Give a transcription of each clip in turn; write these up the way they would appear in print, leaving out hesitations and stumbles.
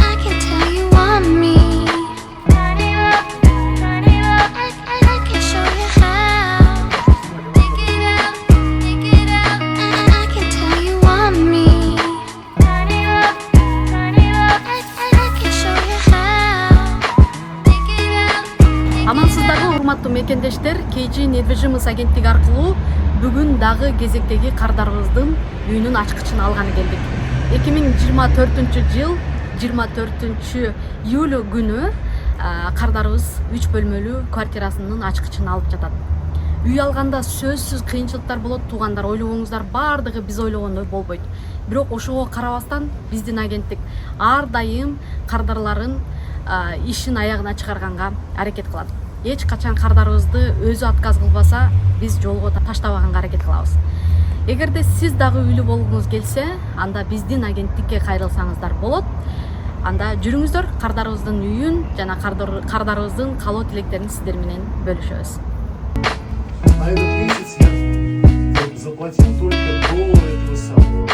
I can tell you want me. I can show you how. Dig it out, dig it out. I can tell you want me. I can show you how. Dig it out, dig it Амансыздарбы урматтуу мекендештер, KG недвижимость агенттиги аркылуу бүгүн дагы кезектеги кардарыбыздын үйүнүн ачкычын алганы келдик. 2024-жыл 24-июль күнү кардарыбыз 3 бөлмөлүү квартирасынын ачкычын алып жатат. Үй алганда сөзсүз кыйынчылыктар болот, туугандар, ойлогоңуздар баардыгы биз ойлогондой болбойт. Бирок ошого карабастан биздин агенттик ар дайым кардарларын ишин аягына чыгарганга аракет кылат. Эч качан кардарыбызды өзү отказ кылбаса, биз жолго таштабаганга аракет кылабыз. Эгерде сиз дагы үйлүү болгуңуз келсе, анда биздин агенттикке кайрылсаңыздар болот. Анда жүрүңүздөр, кардарыбыздын үйүн жана кардарыбыздын каалоо тилектерин сиздер менен бөлүшөбүз. На этот месяц я заплатил только до этого самого.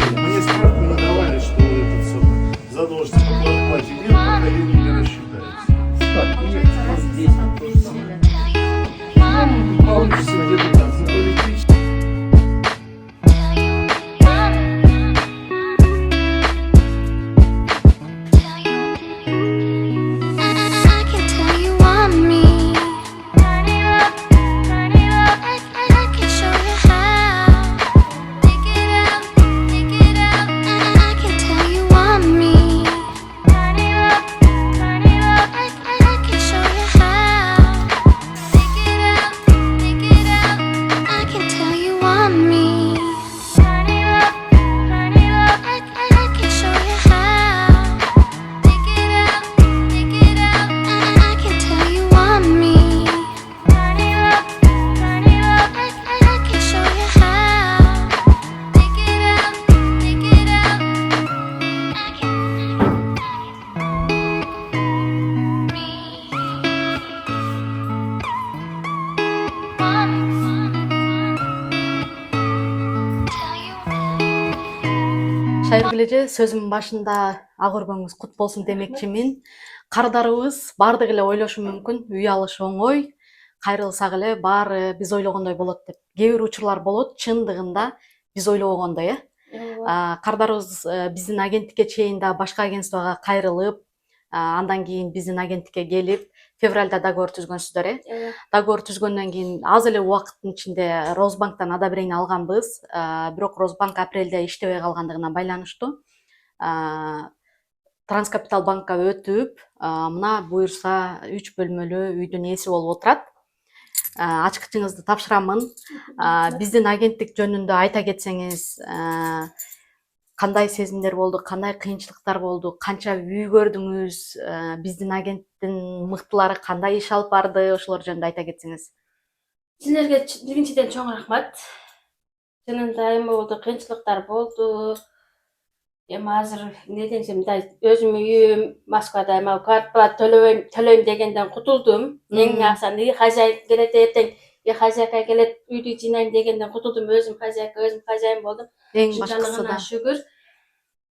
Мне справку не давали, что этот самый задолженность по оплате нет, пока деньги не рассчитаются. Здесь то же самое. Все где-то там, за электричество. I can tell you want me. I can show you how. Dig it out, dig it out. I can tell you want me. I can show you how. Dig it out, dig it out. I can tell you want me. I can show you how. Dig it out, dig it out. I can tell you want me. I can show you how. Dig it out, dig it out. I Шайыр эле сөзүмдүн башында ак өргөңүз кут болсун демекчимин. Кардарыбыз баардыгы эле ойлошу мүмкүн, үй алыш оңой, кайрылсак эле баары биз ойлогондой болот деп. Кээ бир учурлар болот, чындыгында биз ойлогондой, кардарыбыз биздин агенттикке чейин да башка агентствого кайрылып, андан кийин биздин агенттикке келип, февралда договор түзгөнсүздөр, договор түзгөндөн кийин аз эле убакыттын ичинде Росбанктан одобрение алганбыз, бирок Росбанк апрелде иштебей калгандыгына байланыштуу Транскапитал банкка өтүп, мына буюрса 3 бөлмөлүү үйдүн ээси болуп отурат. Ачкычыңызды тапшырамын. Биздин агенттик жөнүндө айта кетсеңиз, кандай сезимдер болду, кандай кыйынчылыктар болду, канча үй көрдүңүз, биздин агенттин мыктылары кандай иш алып барды, ошолор жөнүндө айта кетсеңиз. Силерге биринчиден чоң рахмат. Чынында эме болду, кыйынчылыктар болду. Эми азыр эмне десем, мындай өзүм үйүм Москвада, эми квартплата төлөйм дегенден кутулдум. Эң асан хозяин келет эртең, хозяйка келет, үйдү жыйнайм дегенден кутулдум. Өзүм хозяйка, өзүм хозяин болдум. Эң башкысы да. Шүгүр.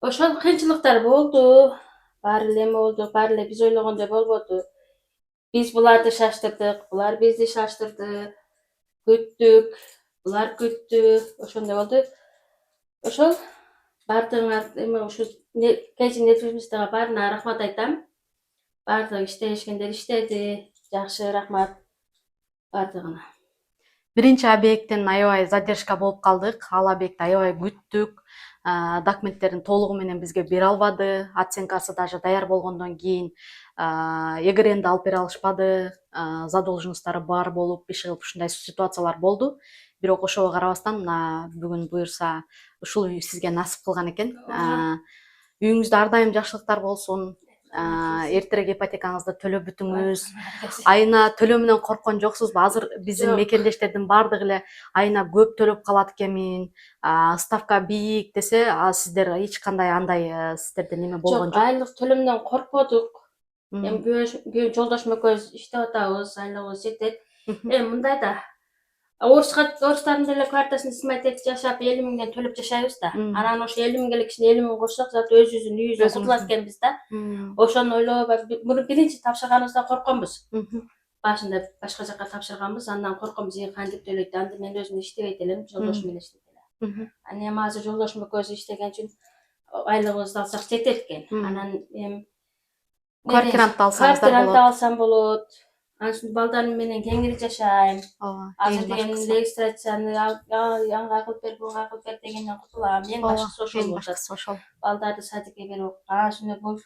Ошол кыйынчылыктар болду. Баары эле эме болду, баары эле биз ойлогондой болбоду. Биз буларды шаштырдык, булар бизди шаштырды. Күттүк, булар күттү. Ошондой болду. Ошол баардыгыңар эме ушу кечин недвижимостьтага баарына рахмат айтам. Баардыгы иштешкендер иштеди. Жакшы, рахмат баардыгына. Биринчи объекттен аябай задержка болуп калдык. Ал объектти аябай күттүк. документтерин толугу менен бизге бере албады, оценкасы даже даяр болгондон кийин эгеренди алып бере алышпады, задолженносттору бар болуп иш кылып ушундай ситуациялар болду. Бирок ошого карабастан мына бүгүн буюрса ушул үй сизге насип кылган экен. Үйүңүздө ар дайым жакшылыктар болсун. Эртерээк ипотекаңызды төлөп бүтүңүз. Айына төлөө менен корккон жоксузбу? Азыр биздин Жок. мекендештердин баардыгы эле айына көп төлөп калат экенмин, ставка бийик десе, сиздер эч кандай андай сиздерде неме болгон Жок, жок. айлык төлөмдөн коркподук. Эми Мгм. бүгүн жолдошум экөөбүз иштеп атабыз, айлыгыбыз жетет. Мгм. Эми мындай да. Орустардын деле квартирасында снимать жашап 50 миңден төлөп жашайбыз да. Мм. Анан ошо 50 миңге кичине 50 миң кошсок, заты өзүбүздүн үйүбүздөн Өзүңүздүн. кутулат экенбиз да. Мм. Ошону ойлоп, муну биринчи тапшырганыбызда коркконбуз. Мгм. Башында башка жака тапшырганбыз, андан коркконбуз, кантип төлөйт. Анда мен өзүм иштебейт элем, жолдошум менен иштейт эле. Мгм. Анан эми азыр жолдошум экөөбүз иштеген үчүн айлыгыбызды алсак жетет экен. Мм. Анан эми Квартиранты алсаңыздар квартиранты болот. алсам болот. Анан ушинтип балдарым менен кеңири жашайм. Ооба. Азыр Эң деген башкысы. регистрацияны аңга кылып бер, буга кылып бер дегенден кутулам. Эң башкысы ошол Эң болуп атат. башкысы ошол. Балдарды садикке берип, ушуну бул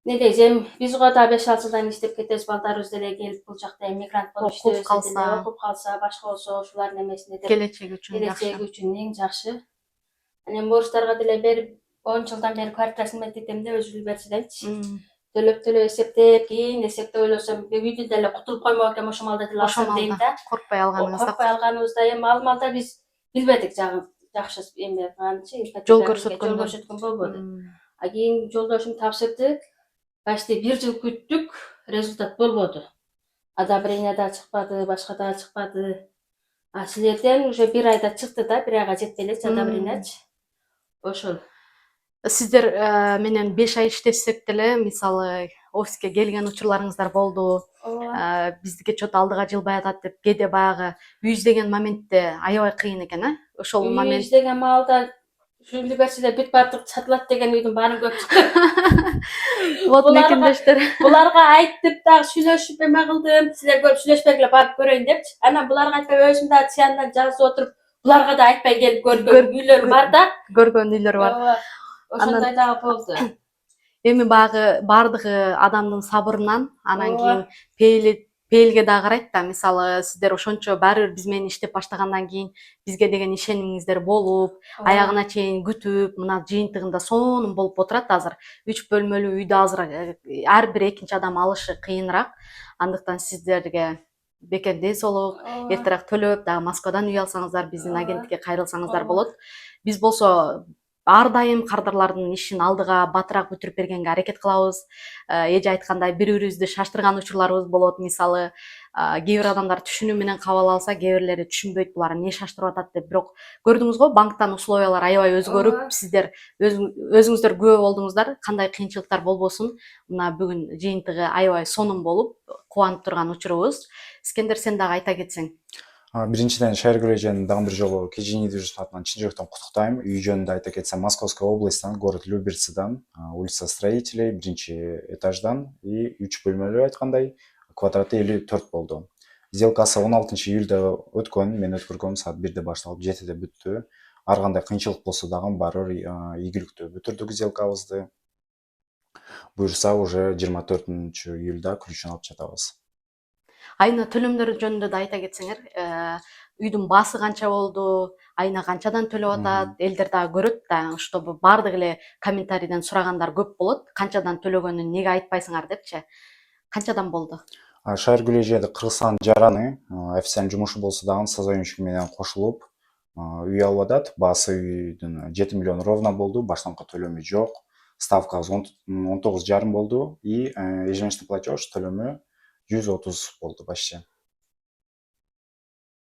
недейбиз эми биз го да 5-6 жылдан иштеп кетебиз, балдарыбыз деле келип бул жакта мигрант болуп Окуп иштебесе калса. деле, окуп калса, башка болсо ушулардын эмесине деп Келечеги үчүн келечеги жакшы. үчүн эң жакшы. Анан орустарга деле берип 10 жылдан бери квартирасын этем деп өзү берсе депчи. Мм. Төлөп эсептеп, кийин эсептеп ойлосом, үйдү деле кутулуп коймок экен ошол малда деле Ошол алсам дейм малда да. коркпой алганыңызда. Коркпой алганыбызда эми ал малда биз билбедик жакшы эме кылганчы, Жол жол көрсөткөндү. көрсөткөн болбоду. Мм. Кийин жолдошум тапшырды. Почти 1 жыл күттүк, результат болбоду. Одобрение да чыкпады, башка да чыкпады. Силерден уже 1 айда чыкты да, 1 айга жетпей элечи одобрениячы. Ошол. Сиздер менен 5 ай иштесек деле, мисалы офиске келген учурларыңыздар болду. Ооба. Биздики чот алдыга жылбай атат деп, кээде баягы үй издеген моментте аябай кыйын экен, Ошол Үй момент. издеген маалда ушинтип берсе бүт баардык сатылат деген үйдүн баарын көрүп чыктым. Вот мекендештер. Буларга айттып дагы сүйлөшүп эме кылдым. Силер көрүп сүйлөшпөгүлө барып көрөйүн депчи. Анан буларга айтпай өзүм дагы чыяндан жазып отуруп, буларга да айтпай келип көргөн үйлөр бар да. Көргөн үйлөр бар. Ооба. Ошондой дагы болду. Эми баягы баардыгы адамдын сабырынан, анан Ооба. кийин пээлге да карайт да. Мисалы сиздер ошончо баары бир биз менен иштеп баштагандан кийин бизге деген ишенимиңиздер болуп, аягына чейин күтүп, мына жыйынтыгында сонун болуп отурат азыр. 3 бөлмөлүү үйдү азыр ар бир экинчи адам алышы кыйыныраак. Андыктан сиздерге бекер ден соолук, эртерээк төлөп, дагы Москвадан үй алсаңыздар, биздин агенттикке кайрылсаңыздар болот. Биз болсо ар дайым кардарлардын ишин алдыга батыраак бүтүрүп бергенге аракет кылабыз. Эже айткандай бири-бирибизди шаштырган учурларыбыз болот. Мисалы, кээ бир адамдар түшүнүү менен кабыл алса, кээ бирлери түшүнбөйт булар эмне шаштырып атат деп. Бирок көрдүңүз го, банктан условиялар аябай өзгөрүп, сиздер өзүңүздөр күбө болдуңуздар, кандай кыйынчылыктар болбосун. Мына бүгүн жыйынтыгы аябай сонун болуп, кубанып турган учурубуз. Искендер, сен дагы айта кетсең. Биринчиден Шайыргүл эжени дагы бир жолу KGN движество атынан чын жүрөктөн куттуктайм. Үй жөнүндө айта кетсем, Московская областьтан, город Люберцадан, улица Строителей, 1-этаждан и 3 бөлмөлүү айткандай, квадраты 54 болду. Сделкасы 16 июлда өткөн, мен өткөргөм, саат 1-де башталып 7-де бүттү. Ар кандай кыйынчылык болсо дагы баары ийгиликтүү бүтүрдүк сделкабызды. Буюрса уже 24 июлда ключун алып жатабыз. Айына төлөмдөр жөнүндө да айта кетсеңер, үйдүн баасы канча болду, айына канчадан төлөп атат, элдер дагы көрөт да, чтобы баардык эле комментарийден сурагандар көп болот. Канчадан төлөгөнүн неге айтпайсыңар депчи. Канчадан болду? Шайыргүл эже Кыргызстан жараны, официальный жумушу болсо дагы созоюмчу менен кошулуп үй алып атат. Баасы үйдүн 7 миллион ровно болду, баштаңкы төлөмү жок. Ставкабыз 19,5 болду и ежемесячный платеж төлөмү 130 болду почти.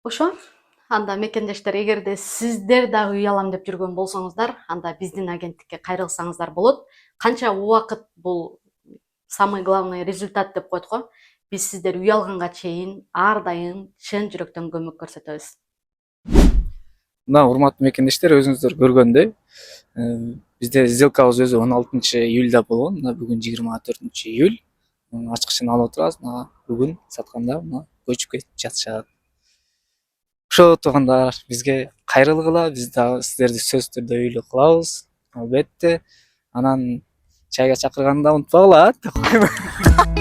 Ошо. Анда мекендештер, эгерде сиздер дагы үй алам деп жүргөн болсоңуздар, анда биздин агенттикке кайрылсаңыздар болот. Канча убакыт бул самый главный результат деп коет го. Биз сиздер үй алганга чейин ар дайым чын жүрөктөн көмөк көрсөтөбүз. Мына урматтуу мекендештер, өзүңүздөр көргөндөй, бизде сделкабыз өзү 16 июлда болгон. Мына бүгүн 24 июль. Ачкычын алып отурабыз. Мына бүгүн сатканда мына көчүп кетип жатышат. Ошо туугандар бизге кайрылгыла, биз дагы сиздерди сөзсүз түрдө үйлүү кылабыз. Албетте. Анан чайга чакырганды да унутпагыла деп коеюн.